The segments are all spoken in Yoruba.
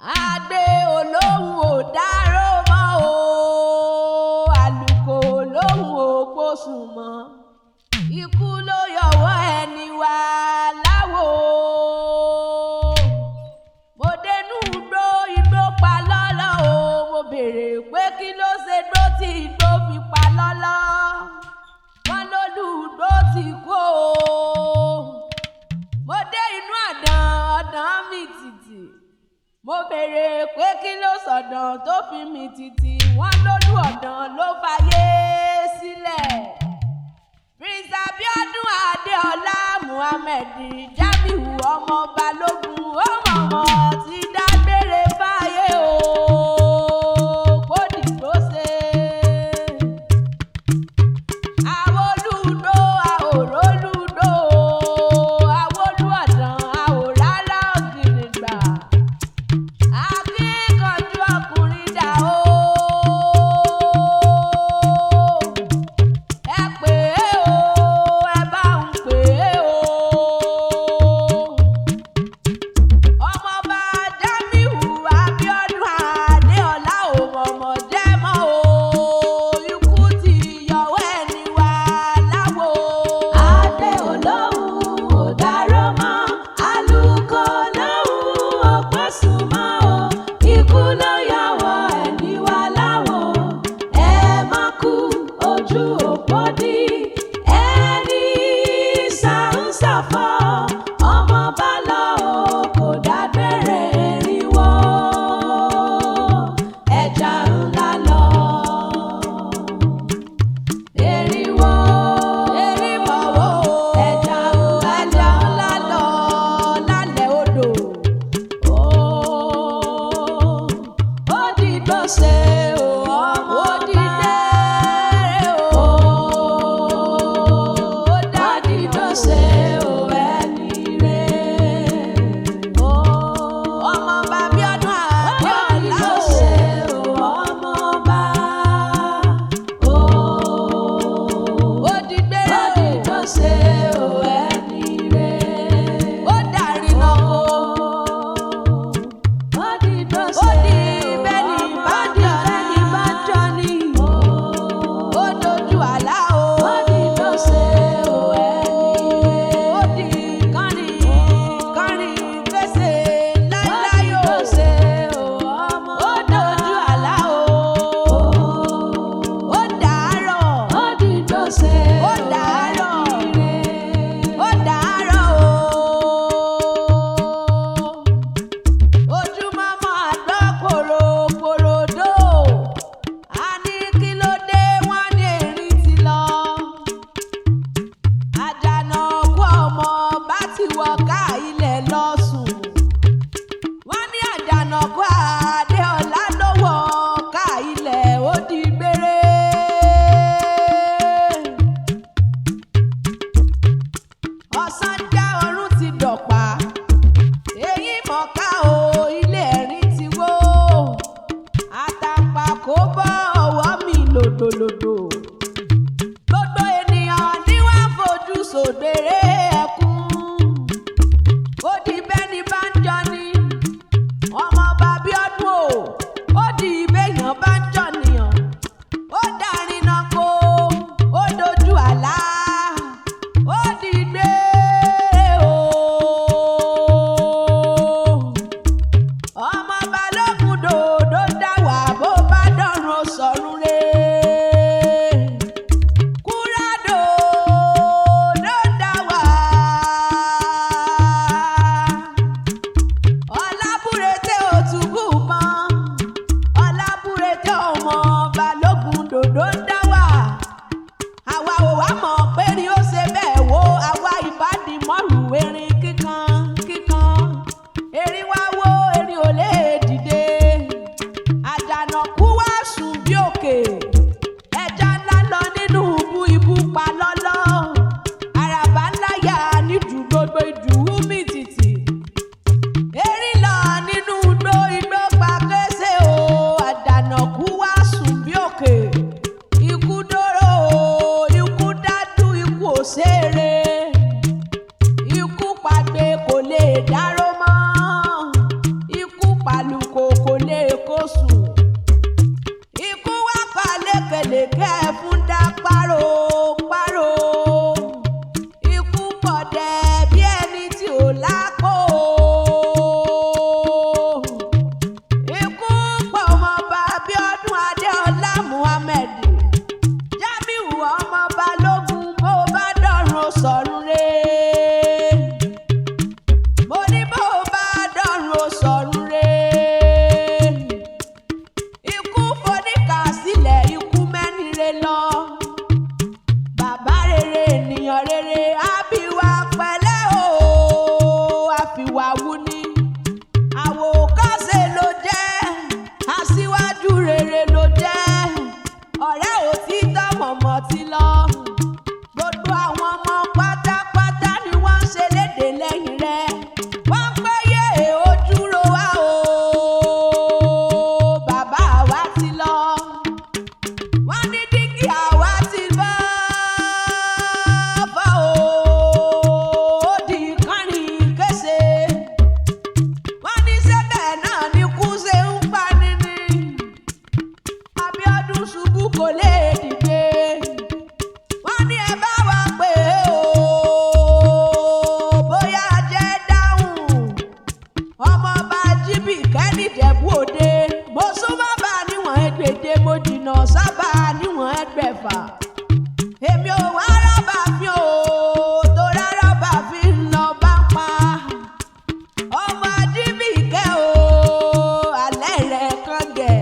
Àgbẹ̀ olóhùn ò dárò mọ́ o, àlùkò olóhùn ò gbósùn mọ́, ikú ló yọwọ́ ẹni wá láwo. Mo dénú igbó pa lọ́lọ́ o, mo béèrè pé kí ló ṣe gbó tí igbó fi pa lọ́lọ́, wọ́n lólùgbó ti kú o. Mo dé inú ọ̀dàn mi tìtì, mo béèrè pé kí ló sọ̀dàn tó fi mi tìtì, wọ́n lólú ọ̀dàn ló fayé sílẹ̀. Prince Abiodun Adeola Muhammed Jamiu ọmọ Balógun ó mọ̀mọ́ ti dágbére fáyé o, kó dìgbò ṣe. Àwolúdó àwòrólúdó, àwolú ọ̀dàn àwòrálá ògìrìgbà, akíkanjú ọkùnrin dà o. Ẹ pè é o, ẹ bá ń pè é o. Ọmọọba Jamiu Abiodun Adeola ò mọ̀mọ́ jẹ́ mọ́ o, ikú ti yọwọ́ ẹni wá láwo. Adé olóhùn ò dárò mọ́, àlùkò olóhùn ò gbósùn mọ́ o, ikú ló yọwọ́ ẹni wá láwo. Ẹ má kú ojú òpó dí, ẹni sàǹsàfọ̀ ọmọ bá lọ o, kò dágbére eriwo, ẹja ńlá lọ. Eriwo, Erímọ̀ wo ẹja ńlá ẹja ńlá lọ lálẹ́ odò. ó dìgbò ṣe o ọmọ Ó dìde o, ó ó dìgbò ṣe o ẹni re. Ọmọọba Abiodun Ó Adeola dìgbò o. ṣe o ọmọ ọba. Ó dìgbé Ó dìgbò ṣe o ẹni re. ó dàrí náà kó. Ó dìgbò Ó ṣe di o bẹ́ni ọmọ bá ọba. bẹ́ni bá jọ ní. Ó dojú àlá o. Ó dìgbò ṣe o ẹni re. Ó di kánrin gbèsè láíláí o. Ó dojú àlá o. Ó dàárọ̀. Ó dàárọ̀. Ó dàárọ̀ o. Ojúmọ́mọ́ àgbọ̀ kòròkòròdó. A ní kí ló dé wọ́n ní erin ti lọ. Àjànàkú ọmọ bá ti wọ ká ilẹ̀ lọ sùn. Wọ́n ní Àjànàkú Adéọlá ló wọ ká ilẹ̀ ó di gbére. Ọ̀sán já ọ̀run ti dọ̀pá, èyí mọ̀ká o ilé ẹ̀rín ti wó, àtàǹpàkò bọ́ ọwọ́ mi lòdòlòdò. Gbogbo ènìyàn ní wọ́n fojú sòdèrè ẹkún, ó di bẹ́ni bá ń jọ ní. Ọmọọba Abiodun o, ó di béèyàn bá ń jọ nìyàn, ó darin náà kó, ó dojú àlá, ó di gbére o. lèkè fún dá párò. Ikú pọ̀dẹ̀ bí ẹni tí ò lápò. Ikú pọ̀ ọmọọba Abíọ́dún Adéọlá Muhammed. Jamiu ọmọ Balógun bó bá dọ̀run ó sọ̀run re. Mo ní bó bá dọ̀run ó sọ̀run re. Ikú foníkà sílẹ̀, ikú mẹ́nire lọ. Bàbá rere ènìyàn rere ábíwá pẹ̀lẹ́ o, àfìwà wú ni. Àwòkọ́ṣe ló jẹ́, aṣíwájú rere ló jẹ́. Ọ̀rẹ́ òtítọ́ mọ̀mọ́ ti lọ. Gbogbo àwọn ọmọ pátápátá ni wọ́n ń ṣe léde lẹ́yìn rẹ̀. Wọ́n péye ojú ro wá o, bàbá wa ti lọ. Wọ́n ní dígí àwa ti bọ́ o, ó di kánrin kése. Wọ́n ní sẹ́bẹ̀ náà ni kú ṣe ń pani ni. Abíọ́dún ṣubú kò lè dìde. Wọ́n ní ẹ bá wa pè é o, bóyá jẹ́ dáhùn. Ọmọọba Jíbì kẹ́ni Ìjẹ̀bú Òde. Mo súnmọ́ bá níwọ̀n ẹgbẹ̀je, mo jìnnà sábà níwọ̀n ẹgbẹ̀fà. Èmi ò wá rọ́bà fi o, torí rọ́bà fi ń lọ bá pa. Ọmọ Jíbì kẹ́ o, alẹ́ rẹ̀ kan gẹ̀.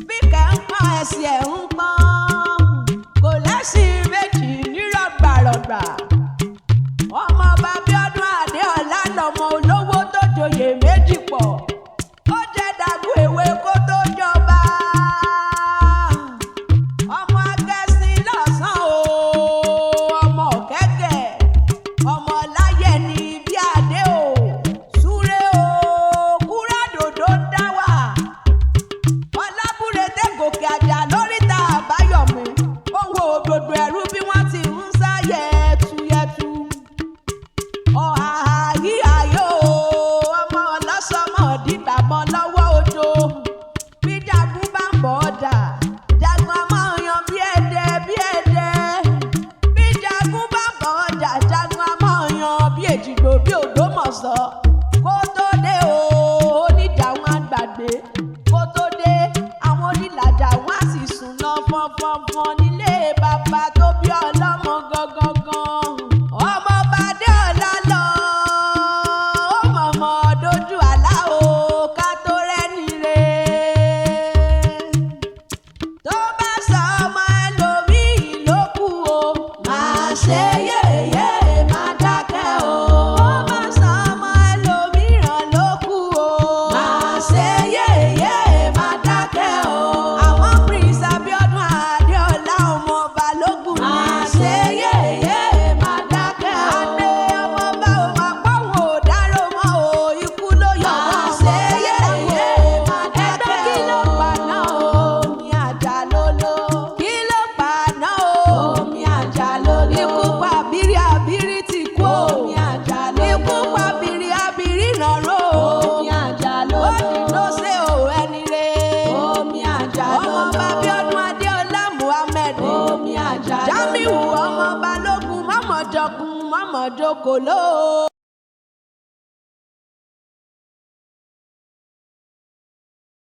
Bí kẹ́ ń pọ́n ẹsẹ̀ ẹ̀ ń pọ́n. Kò lẹ́sìn méjì ní rọ̀gbàrọ̀gbà. Ọmọọba Abíọ́dún Adéọlá lọmọ olówó tó joyè méjì pọ̀. Ó jẹ́ dàgbù èwe kó tó jọba. Ọmọ agẹ́sìn lọ́sàn o, ọmọ kẹ́kẹ́. Ọmọ láyé ni bí adé o. Súré o, kúrádòdó ń dá wà. Ọlábúrẹ́tẹ̀ gòkè àjà lóríta Àbáyọ̀mí. Ó wo gbogbo ẹ̀rú bí wọ́n ti ń sá yẹtuyẹtu. Ọ̀hàhà yí ayé o, ọmọ ọlọ́sọmọ dìgbà mọ́ lọ́wọ́ òjò. Bí jagun bá ń bọ̀ ọ̀dà, jagun a máa yan bí ẹdẹ bí ẹdẹ. Bí jagun bá ń bọ̀ ọ̀dà, jagun a máa yan bí Èjìgbò bí Ògbómọ̀ṣọ́. Kó tó dé o, oníjà wọn á gbàgbé. Kó tó dé, àwọn onílàjà wọn á sì sùn lọ fọnfọnfọn nílé bàbá tó bí ọlọ́mọ gangan. Ọmọọba Adéọlá lọ, ó mọ̀mọ́ dojú àlá o, ká tó rẹ́ni re. Tó bá sọ ọmọ ẹlòmíì ló kù o, máa ṣe yéyé máa dákẹ́ o. Tó bá sọ ọmọ ẹlòmíràn ló kù o, máa ṣe yéyé máa dákẹ́ o. Àwọn Prince Abíọ́dún Adéọlá ọmọ Balógun ni. Máa ṣe yéyé máa dákẹ́ o. Adé ọmọọba ò máa pọ́wọ́ ò dárò mọ́ o, ikú ló yọ wọ́n. Máa ṣe yéyé máa dákẹ́ o. Ẹgbẹ́ kí ló pa náà o? Omi àjà lóló. Kí ló pa náà o? Omi àjà lóló. Ikú pa abiri abiri ti kú o. Omi àjà lóló. Ikú pa abiri abiri nàró o. Omi àjà lóló. Ó ní ló ṣe o ẹni re. Omi àjà lóló. Ọmọọba Abíọ́dún Adéọlá Muhammed. Omi àjà lóló. Jamiu ọmọ Balógun mọ́mọ́ jọkun mọ́mọ́ jókòó lóo.